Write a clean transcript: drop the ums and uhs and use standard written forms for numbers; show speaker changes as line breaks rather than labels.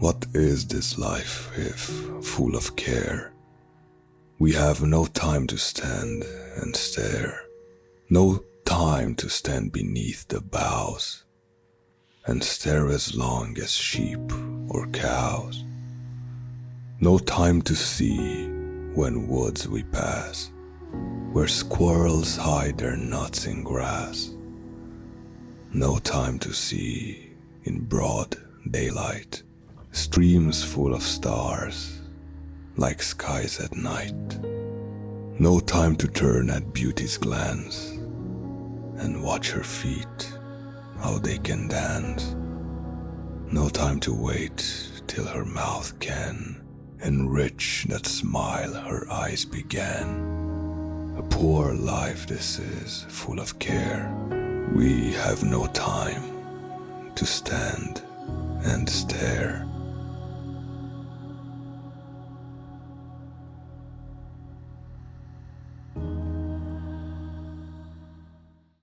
What is this life if full of care? We have no time to stand and stare, no time to stand beneath the boughs and stare as long as sheep or cows. No time to see when woods we pass, where squirrels hide their nuts in grass. No time to see in broad daylight streams full of stars like skies at night. No time to turn at beauty's glance and watch her feet, how they can dance. No time to wait till her mouth can enrich that smile her eyes began. A poor life this is, full of care. We have no time to stand and stare.